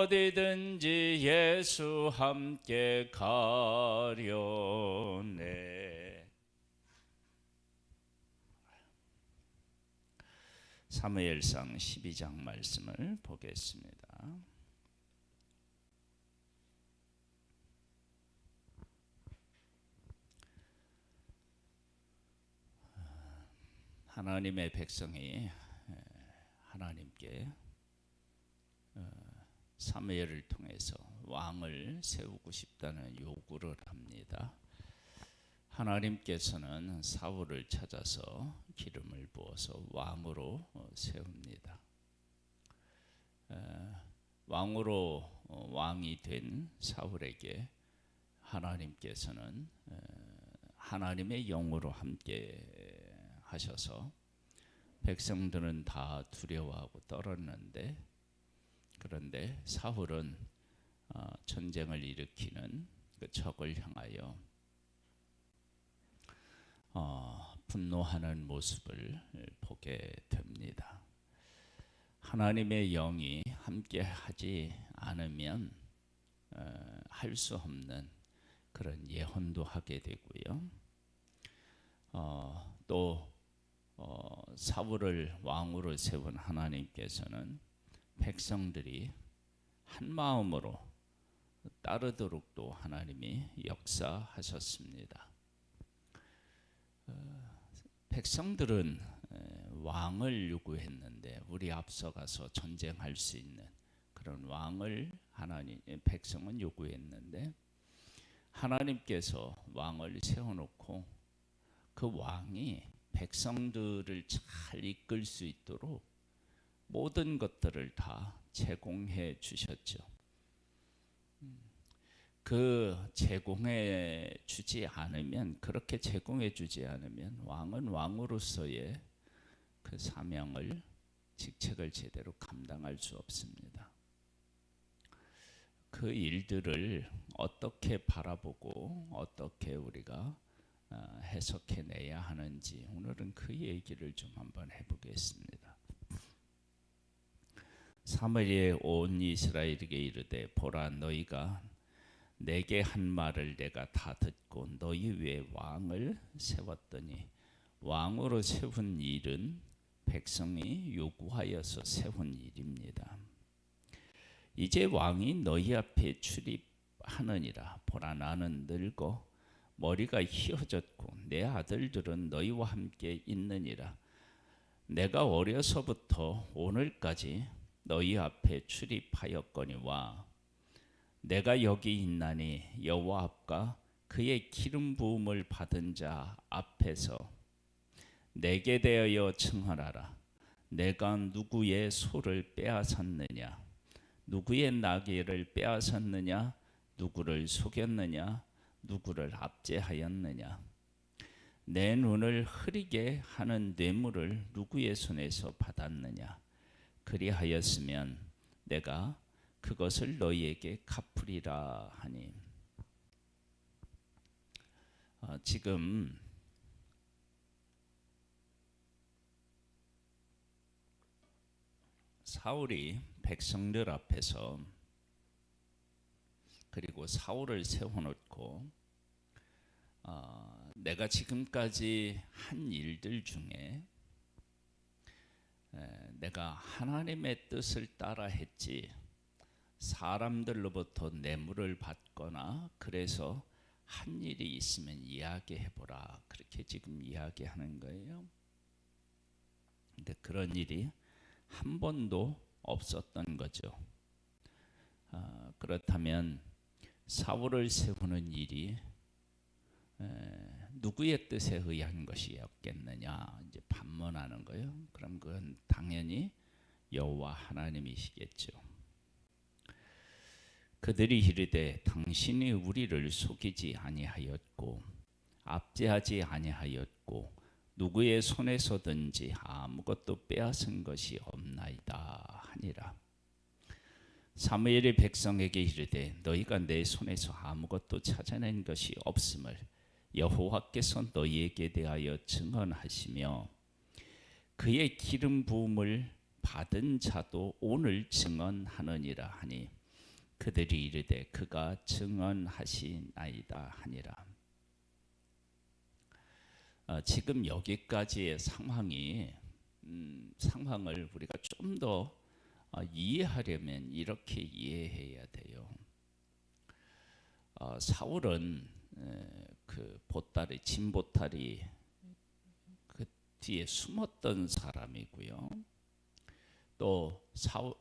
어디든지 예수 함께 가려네. 사무엘상 12장 말씀을 보겠습니다. 하나님의 백성이 하나님께 사무엘을 통해서 왕을 세우고 싶다는 요구를 합니다. 하나님께서는 사울을 찾아서 기름을 부어서 왕으로 세웁니다. 왕이 된 사울에게 하나님께서는 하나님의 영으로 함께 하셔서 백성들은 다 두려워하고 떨었는데, 그런데 사울은 전쟁을 일으키는 그 적을 향하여 분노하는 모습을 보게 됩니다. 하나님의 영이 함께 하지 않으면 할 수 없는 그런 예언도 하게 되고요. 또 사울을 왕으로 세운 하나님께서는 백성들이 한 마음으로 따르도록 또 하나님이 역사하셨습니다. 백성들은 왕을 요구했는데, 우리 앞서가서 전쟁할 수 있는 그런 왕을 백성은 요구했는데, 하나님께서 왕을 세워놓고 그 왕이 백성들을 잘 이끌 수 있도록 모든 것들을 다 제공해 주셨죠. 그렇게 제공해 주지 않으면 왕은 왕으로서의 그 사명을, 직책을 제대로 감당할 수 없습니다. 그 일들을 어떻게 바라보고 어떻게 우리가 해석해내야 하는지, 오늘은 그 얘기를 좀 한번 해보겠습니다. 사무엘이 온 이스라엘에게 이르되, 보라, 너희가 내게 한 말을 내가 다 듣고 너희 위에 왕을 세웠더니, 왕으로 세운 일은 백성이 요구하여서 세운 일입니다. 이제 왕이 너희 앞에 출입하느니라. 보라, 나는 늙어 머리가 휘어졌고 내 아들들은 너희와 함께 있느니라. 내가 어려서부터 오늘까지 너희 앞에 출입하였거니와 내가 여기 있나니 여호와 앞과 그의 기름 부음을 받은 자 앞에서 내게 대하여 청하라. 내가 누구의 소를 빼앗았느냐? 누구의 나귀를 빼앗았느냐? 누구를 속였느냐? 누구를 압제하였느냐? 내 눈을 흐리게 하는 뇌물을 누구의 손에서 받았느냐? 그리하였으면 내가 그것을 너희에게 갚으리라 하니. 지금 사울이 백성들 앞에서, 그리고 사울을 세워놓고 내가 지금까지 한 일들 중에 내가 하나님의 뜻을 따라 했지 사람들로부터 뇌물을 받거나 그래서 한 일이 있으면 이야기해보라, 그렇게 지금 이야기하는 거예요. 근데 그런 일이 한 번도 없었던 거죠. 그렇다면 사울을 세우는 일이 누구의 뜻에 의한 것이었겠느냐, 이제 반문하는 거예요. 그럼 그건 당연히 여호와 하나님이시겠죠. 그들이 이르되, 당신이 우리를 속이지 아니하였고 압제하지 아니하였고 누구의 손에서든지 아무것도 빼앗은 것이 없나이다 하니라. 사무엘이 백성에게 이르되, 너희가 내 손에서 아무것도 찾아낸 것이 없음을 여호와께서 너희에게 대하여 증언하시며 그의 기름 부음을 받은 자도 오늘 증언하느니라 하니, 그들이 이르되 그가 증언하시나이다 하니라. 지금 여기까지의 상황을 우리가 좀 더 이해하려면 이렇게 이해해야 돼요. 사울은 그 보따리, 진보따리 그 뒤에 숨었던 사람이고요. 또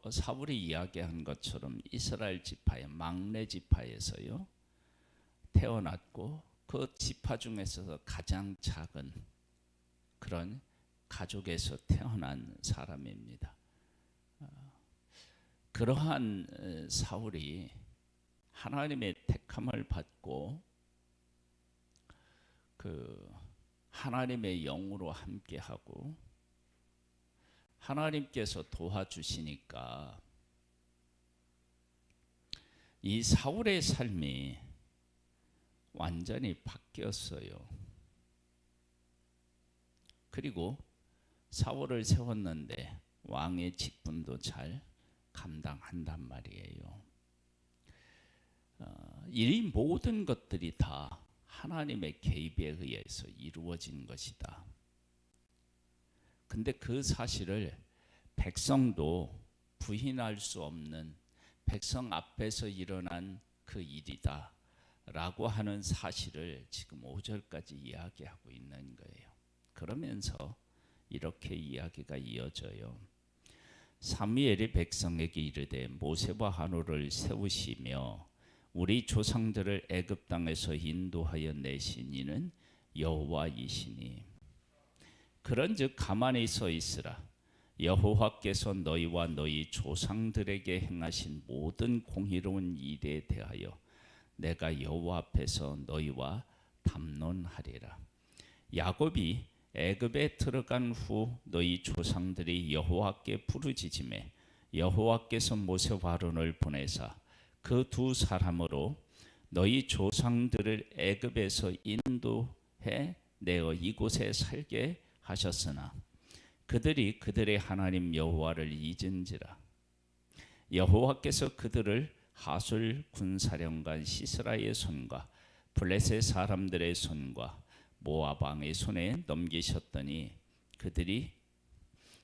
사울이 이야기한 것처럼 이스라엘 지파의 막내 지파에서요 태어났고 그 지파 중에서 가장 작은 그런 가족에서 태어난 사람입니다. 그러한 사울이 하나님의 택함을 받고 그 하나님의 영으로 함께하고 하나님께서 도와주시니까 이 사울의 삶이 완전히 바뀌었어요. 그리고 사울을 세웠는데 왕의 직분도 잘 감당한단 말이에요. 이 모든 것들이 다 하나님의 개입에 의해서 이루어진 것이다. 근데 그 사실을 백성도 부인할 수 없는, 백성 앞에서 일어난 그 일이다 라고 하는 사실을 지금 5절까지 이야기하고 있는 거예요. 그러면서 이렇게 이야기가 이어져요. 사무엘이 백성에게 이르되 모세와 하노를 세우시며 우리 조상들을 애굽 땅에서 인도하여 내신 이는 여호와이시니 그런즉 가만히 서 있으라. 여호와께서 너희와 너희 조상들에게 행하신 모든 공의로운 일에 대하여 내가 여호와 앞에서 너희와 담론하리라. 야곱이 애굽에 들어간 후 너희 조상들이 여호와께 부르짖음에 여호와께서 모세와 아론을 보내사 그 두 사람으로 너희 조상들을 애굽에서 인도해 내어 이곳에 살게 하셨으나 그들이 그들의 하나님 여호와를 잊은지라. 여호와께서 그들을 하술 군사령관 시스라의 손과 블레셋 사람들의 손과 모압 왕의 손에 넘기셨더니 그들이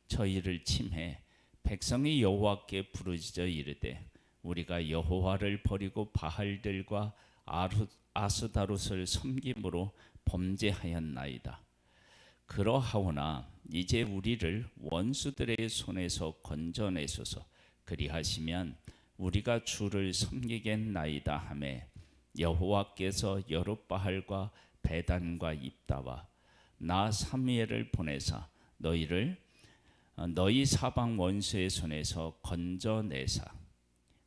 저희를 침해 백성이 여호와께 부르짖어 이르되 우리가 여호와를 버리고 바알들과 아스다롯을 섬김으로 범죄하였나이다. 그러하오나 이제 우리를 원수들의 손에서 건져내소서. 그리하시면 우리가 주를 섬기겠나이다 하매 여호와께서 여룻바알과 베단과 입다와 나 사무엘을 보내사 너희를 너희 사방 원수의 손에서 건져내사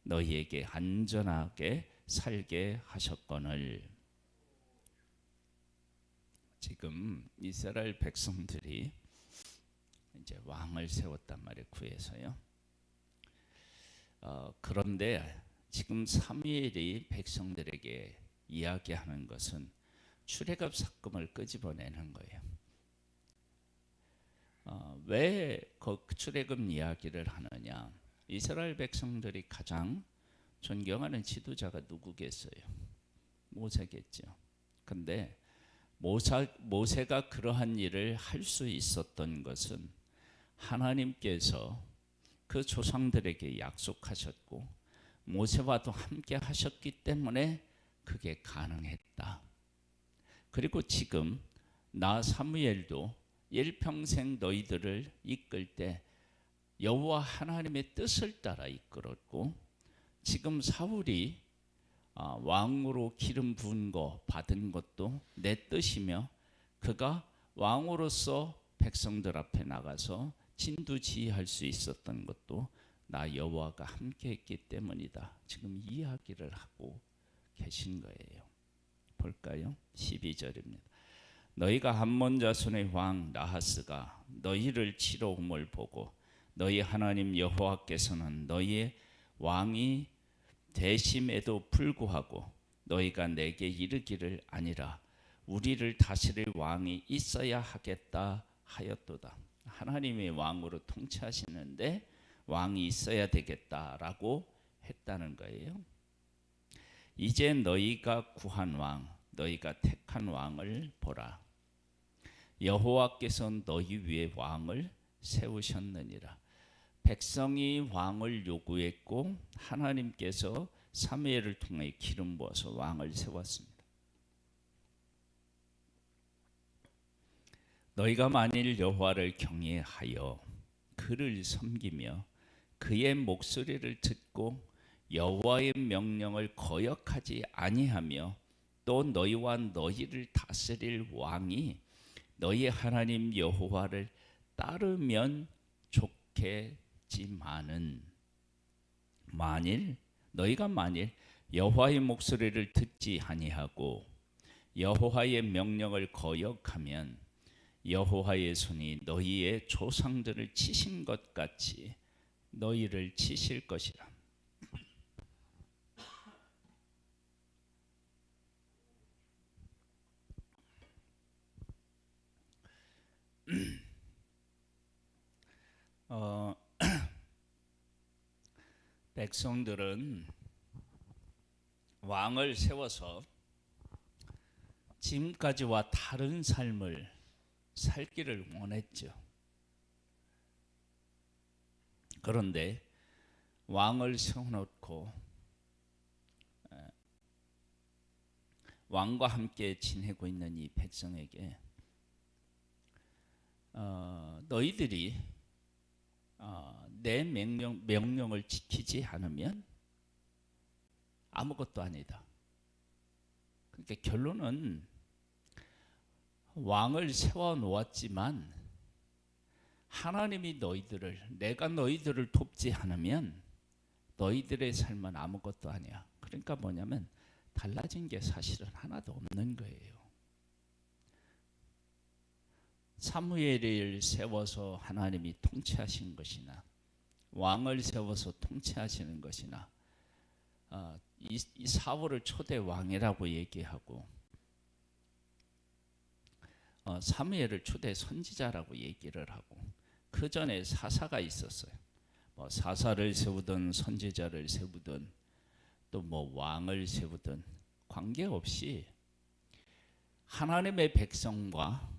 너희에게 안전하게 살게 하셨거늘. 지금 이스라엘 백성들이 이제 왕을 세웠단 말이에요, 구에서요. 그런데 지금 사무엘이 백성들에게 이야기하는 것은 출애굽 사건을 끄집어내는 거예요. 왜 그 출애굽 이야기를 하느냐? 이스라엘 백성들이 가장 존경하는 지도자가 누구겠어요? 모세겠죠. 근데 모세가 그러한 일을 할 수 있었던 것은 하나님께서 그 조상들에게 약속하셨고 모세와도 함께 하셨기 때문에 그게 가능했다. 그리고 지금 나 사무엘도 일평생 너희들을 이끌 때 여호와 하나님의 뜻을 따라 이끌었고 지금 사울이 왕으로 기름 부은 거 받은 것도 내 뜻이며 그가 왕으로서 백성들 앞에 나가서 진두지휘할 수 있었던 것도 나 여호와가 함께 했기 때문이다. 지금 이야기를 하고 계신 거예요. 볼까요? 12절입니다. 너희가 함몬 자손의 왕 나하스가 너희를 치러 옴을 보고 너희 하나님 여호와께서는 너희의 왕이 되심에도 불구하고 너희가 내게 이르기를 아니라 우리를 다스릴 왕이 있어야 하겠다 하였도다. 하나님의 왕으로 통치하시는데 왕이 있어야 되겠다라고 했다는 거예요. 이제 너희가 구한 왕, 너희가 택한 왕을 보라. 여호와께서 너희 위에 왕을 세우셨느니라. 백성이 왕을 요구했고 하나님께서 사무엘을 통해 기름 부어서 왕을 세웠습니다. 너희가 만일 여호와를 경외하여 그를 섬기며 그의 목소리를 듣고 여호와의 명령을 거역하지 아니하며 또 너희와 너희를 다스릴 왕이 너희 하나님 여호와를 따르면 좋겠지만은 너희가 만일 여호와의 목소리를 듣지 아니하고 여호와의 명령을 거역하면 여호와의 손이 너희의 조상들을 치신 것 같이 너희를 치실 것이라. 백성들은 왕을 세워서 지금까지와 다른 삶을 살기를 원했죠. 그런데 왕을 세워놓고 왕과 함께 지내고 있는 이 백성에게 너희들이 내 명령을 지키지 않으면 아무것도 아니다. 그러니까 결론은 왕을 세워 놓았지만 하나님이 내가 너희들을 돕지 않으면 너희들의 삶은 아무것도 아니야. 그러니까 뭐냐면 달라진 게 사실은 하나도 없는 거예요. 사무엘을 세워서 하나님이 통치하신 것이나 왕을 세워서 통치하시는 것이나 이 사울을 초대 왕이라고 얘기하고 사무엘을 초대 선지자라고 얘기를 하고 그 전에 사사가 있었어요. 뭐 사사를 세우든 선지자를 세우든 또 뭐 왕을 세우든 관계없이 하나님의 백성과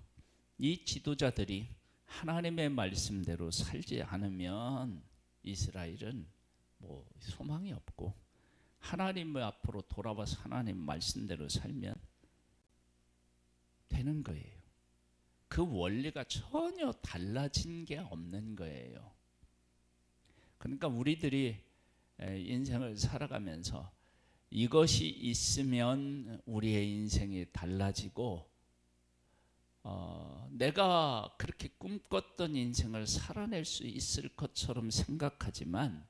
이 지도자들이 하나님의 말씀대로 살지 않으면 이스라엘은 뭐 소망이 없고 하나님 앞으로 돌아와서 하나님 말씀대로 살면 되는 거예요. 그 원리가 전혀 달라진 게 없는 거예요. 그러니까 우리들이 인생을 살아가면서 이것이 있으면 우리의 인생이 달라지고 내가 그렇게 꿈꿨던 인생을 살아낼 수 있을 것처럼 생각하지만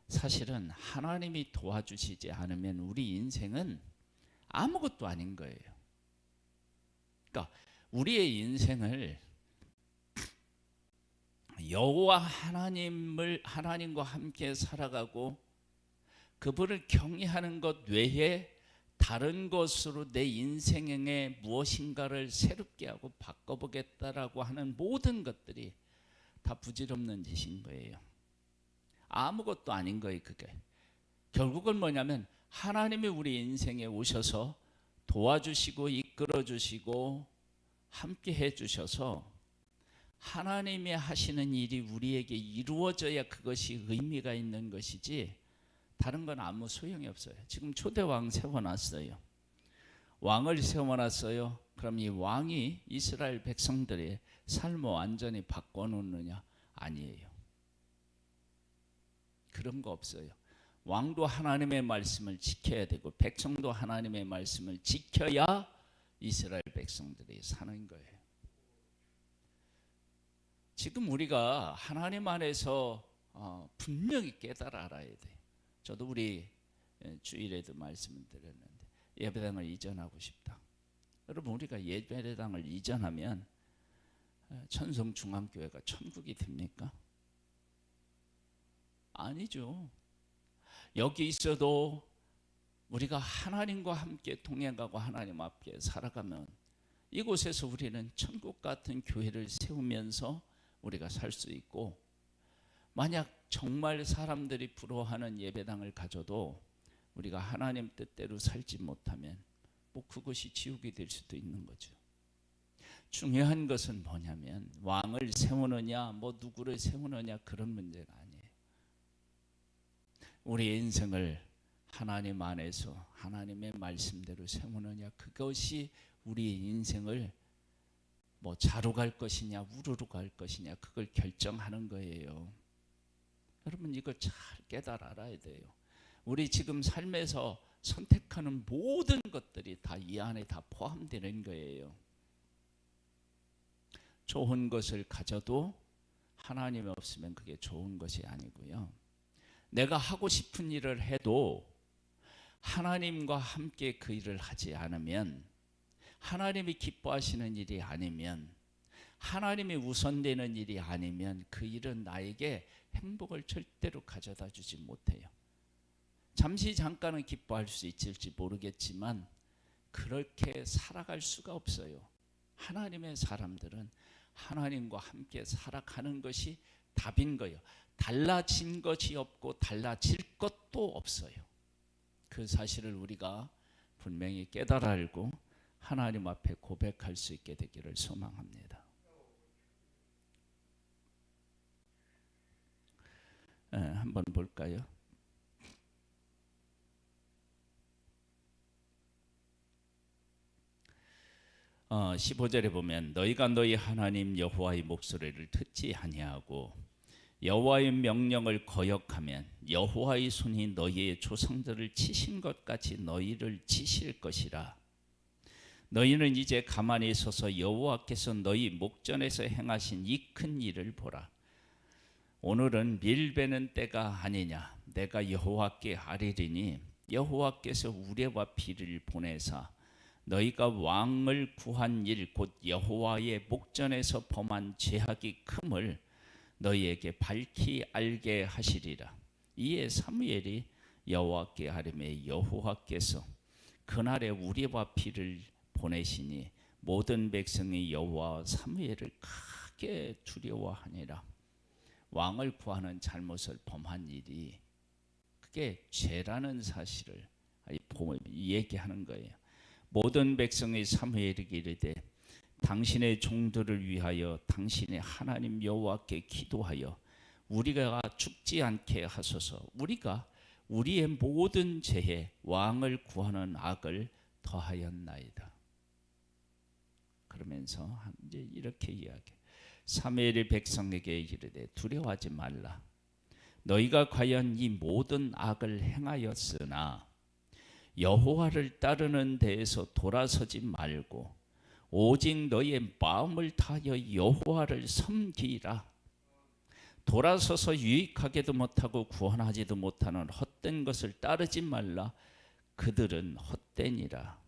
사실은 하나님이 도와주시지 않으면 우리 인생은 아무것도 아닌 거예요. 그러니까 우리의 인생을 여호와 하나님과 함께 살아가고 그분을 경외하는 것 외에 다른 것으로 내 인생에 무엇인가를 새롭게 하고 바꿔보겠다라고 하는 모든 것들이 다 부질없는 짓인 거예요. 아무것도 아닌 거예요. 그게 결국은 뭐냐면 하나님이 우리 인생에 오셔서 도와주시고 이끌어주시고 함께 해주셔서 하나님이 하시는 일이 우리에게 이루어져야 그것이 의미가 있는 것이지 다른 건 아무 소용이 없어요. 지금 초대왕 세워놨어요. 왕을 세워놨어요. 그럼 이 왕이 이스라엘 백성들의 삶을 완전히 바꿔놓느냐? 아니에요. 그런 거 없어요. 왕도 하나님의 말씀을 지켜야 되고 백성도 하나님의 말씀을 지켜야 이스라엘 백성들이 사는 거예요. 지금 우리가 하나님 안에서 분명히 깨달아 알아야 돼요. 저도 우리 주일에도 말씀을 드렸는데 예배당을 이전하고 싶다. 여러분 우리가 예배당을 이전하면 천성중앙교회가 천국이 됩니까? 아니죠. 여기 있어도 우리가 하나님과 함께 동행하고 하나님 앞에 살아가면 이곳에서 우리는 천국 같은 교회를 세우면서 우리가 살 수 있고 만약 정말 사람들이 부러워하는 예배당을 가져도 우리가 하나님 뜻대로 살지 못하면 뭐 그것이 지옥이 될 수도 있는 거죠. 중요한 것은 뭐냐면 왕을 세우느냐 뭐 누구를 세우느냐 그런 문제가 아니에요. 우리 인생을 하나님 안에서 하나님의 말씀대로 세우느냐, 그것이 우리 인생을 뭐 좌로 갈 것이냐 우르로 갈 것이냐 그걸 결정하는 거예요. 여러분 이걸 잘 깨달아 알아야 돼요. 우리 지금 삶에서 선택하는 모든 것들이 다 이 안에 다 포함되는 거예요. 좋은 것을 가져도 하나님이 없으면 그게 좋은 것이 아니고요. 내가 하고 싶은 일을 해도 하나님과 함께 그 일을 하지 않으면, 하나님이 기뻐하시는 일이 아니면, 하나님이 우선되는 일이 아니면 그 일은 나에게 행복을 절대로 가져다 주지 못해요. 잠시 잠깐은 기뻐할 수 있을지 모르겠지만 그렇게 살아갈 수가 없어요. 하나님의 사람들은 하나님과 함께 살아가는 것이 답인 거예요. 달라진 것이 없고 달라질 것도 없어요. 그 사실을 우리가 분명히 깨달아 알고 하나님 앞에 고백할 수 있게 되기를 소망합니다. 한번 볼까요? 15절에 보면 너희가 너희 하나님 여호와의 목소리를 듣지 아니하고 여호와의 명령을 거역하면 여호와의 손이 너희의 조상들을 치신 것 같이 너희를 치실 것이라. 너희는 이제 가만히 서서 여호와께서 너희 목전에서 행하신 이 큰 일을 보라. 오늘은 밀베는 때가 아니냐. 내가 여호와께 아뢰리니 여호와께서 우레와 비를 보내사 너희가 왕을 구한 일 곧 여호와의 목전에서 범한 죄악이 큼을 너희에게 밝히 알게 하시리라. 이에 사무엘이 여호와께 아뢰매 여호와께서 그날에 우레와 비를 보내시니 모든 백성이 여호와 사무엘을 크게 두려워하니라. 왕을 구하는 잘못을 범한 일이 그게 죄라는 사실을 얘기하는 거예요. 모든 백성의 사무엘에게 이르되 당신의 종들을 위하여 당신의 하나님 여호와께 기도하여 우리가 죽지 않게 하소서. 우리가 우리의 모든 죄에 왕을 구하는 악을 더하였나이다. 그러면서 이제 이렇게 이야기해. 사무엘이 백성에게 이르되 두려워하지 말라. 너희가 과연 이 모든 악을 행하였으나 여호와를 따르는 데에서 돌아서지 말고 오직 너희의 마음을 다하여 여호와를 섬기라. 돌아서서 유익하게도 못하고 구원하지도 못하는 헛된 것을 따르지 말라. 그들은 헛되니라.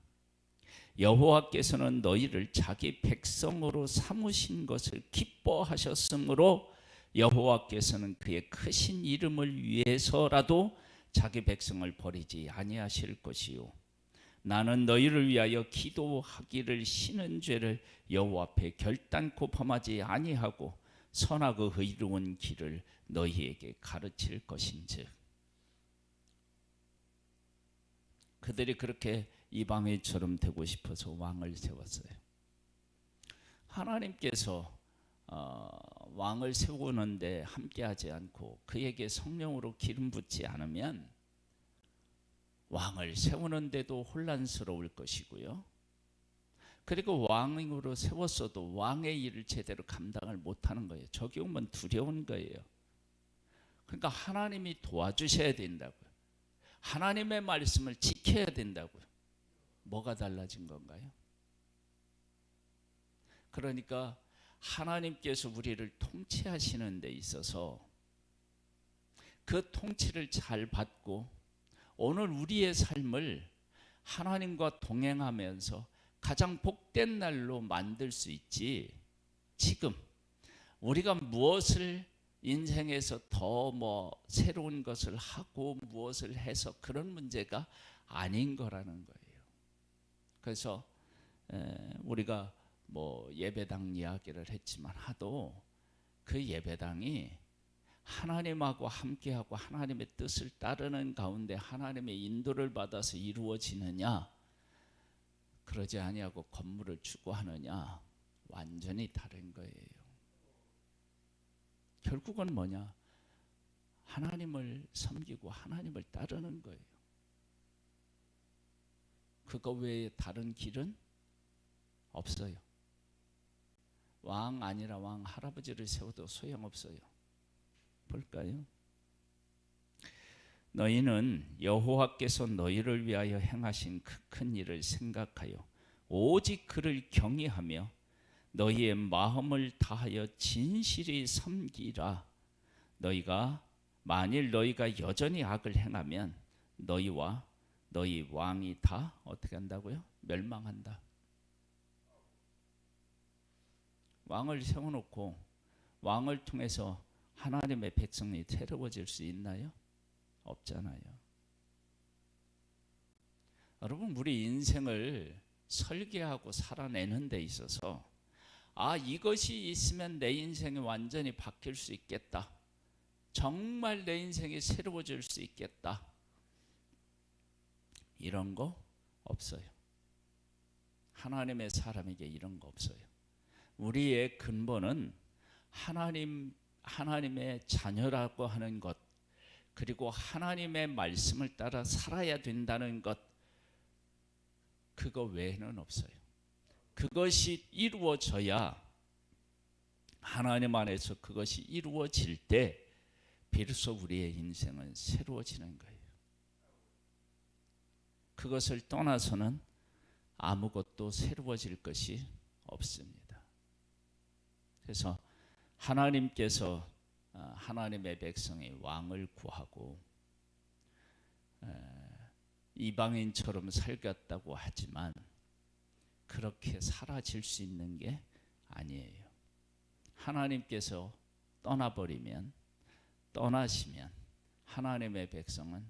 여호와께서는 너희를 자기 백성으로 삼으신 것을 기뻐하셨으므로 여호와께서는 그의 크신 이름을 위해서라도 자기 백성을 버리지 아니하실 것이요 나는 너희를 위하여 기도하기를 쉬는 죄를 여호와 앞에 결단코 범하지 아니하고 선하고 의로운 길을 너희에게 가르칠 것인즉. 그들이 그렇게 이방인처럼 되고 싶어서 왕을 세웠어요. 하나님께서 왕을 세우는데 함께하지 않고 그에게 성령으로 기름 붓지 않으면 왕을 세우는데도 혼란스러울 것이고요. 그리고 왕으로 세웠어도 왕의 일을 제대로 감당을 못하는 거예요. 저기 오면 두려운 거예요. 그러니까 하나님이 도와주셔야 된다고요. 하나님의 말씀을 지켜야 된다고요. 뭐가 달라진 건가요? 그러니까 하나님께서 우리를 통치하시는 데 있어서 그 통치를 잘 받고 오늘 우리의 삶을 하나님과 동행하면서 가장 복된 날로 만들 수 있지, 지금 우리가 무엇을 인생에서 더 새로운 것을 하고 무엇을 해서 그런 문제가 아닌 거라는 거예요. 그래서 우리가 예배당 이야기를 했지만 하도 그 예배당이 하나님하고 함께하고 하나님의 뜻을 따르는 가운데 하나님의 인도를 받아서 이루어지느냐, 그러지 아니하고 건물을 추구하느냐, 완전히 다른 거예요. 결국은 뭐냐? 하나님을 섬기고 하나님을 따르는 거예요. 그거 외에 다른 길은 없어요. 왕 아니라 왕 할아버지를 세워도 소용없어요. 볼까요? 너희는 여호와께서 너희를 위하여 행하신 그 큰 일을 생각하여 오직 그를 경외하며 너희의 마음을 다하여 진실히 섬기라. 만일 너희가 여전히 악을 행하면 너희와 너희 왕이 다 어떻게 한다고요? 멸망한다. 왕을 세워놓고 왕을 통해서 하나님의 백성이 새로워질 수 있나요? 없잖아요. 여러분, 우리 인생을 설계하고 살아내는 데 있어서 이것이 있으면 내 인생이 완전히 바뀔 수 있겠다, 정말 내 인생이 새로워질 수 있겠다, 이런 거 없어요. 하나님의 사람에게 이런 거 없어요. 우리의 근본은 하나님의 자녀라고 하는 것, 그리고 하나님의 말씀을 따라 살아야 된다는 것, 그거 외에는 없어요. 그것이 이루어져야, 하나님 안에서 그것이 이루어질 때 비로소 우리의 인생은 새로워지는 거예요. 그것을 떠나서는 아무것도 새로워질 것이 없습니다. 그래서 하나님께서 하나님의 백성의 왕을 구하고 이방인처럼 살겠다고 하지만 그렇게 사라질 수 있는 게 아니에요. 하나님께서 떠나시면 하나님의 백성은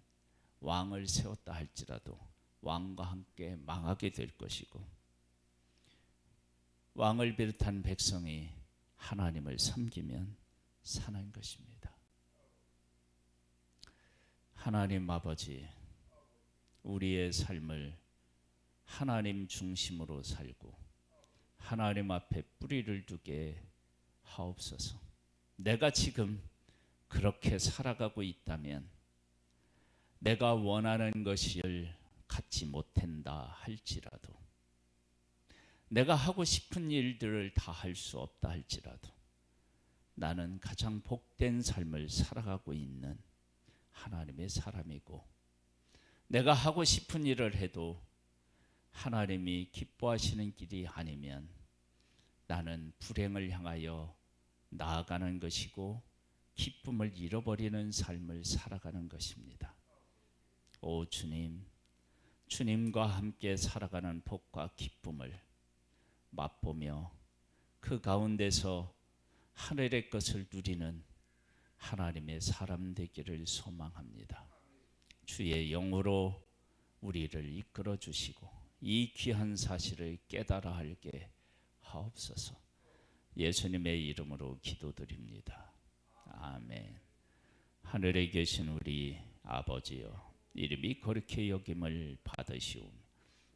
왕을 세웠다 할지라도 왕과 함께 망하게 될 것이고, 왕을 비롯한 백성이 하나님을 섬기면 사는 것입니다. 하나님 아버지, 우리의 삶을 하나님 중심으로 살고 하나님 앞에 뿌리를 두게 하옵소서. 내가 지금 그렇게 살아가고 있다면 내가 원하는 것을 갖지 못한다 할지라도, 내가 하고 싶은 일들을 다 할 수 없다 할지라도 나는 가장 복된 삶을 살아가고 있는 하나님의 사람이고, 내가 하고 싶은 일을 해도 하나님이 기뻐하시는 길이 아니면 나는 불행을 향하여 나아가는 것이고 기쁨을 잃어버리는 삶을 살아가는 것입니다. 오 주님, 주님과 함께 살아가는 복과 기쁨을 맛보며 그 가운데서 하늘의 것을 누리는 하나님의 사람 되기를 소망합니다. 주의 영으로 우리를 이끌어 주시고 이 귀한 사실을 깨달아 알게 하옵소서. 예수님의 이름으로 기도드립니다. 아멘. 하늘에 계신 우리 아버지여, 이름이 거룩히 여김을 받으시오며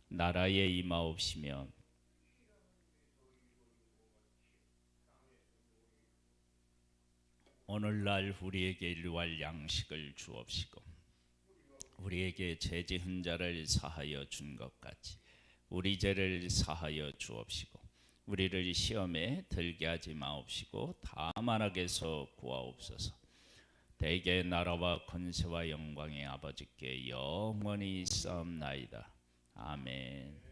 나라에 임하옵시며 오늘날 우리에게 일용할 양식을 주옵시고 우리에게 죄 지은 자를 사하여 준 것 같이 우리 죄를 사하여 주옵시고 우리를 시험에 들게 하지 마옵시고 다만 악에서 구하옵소서. 대개 나라와 권세와 영광의 아버지께 영원히 있사옵나이다. 아멘.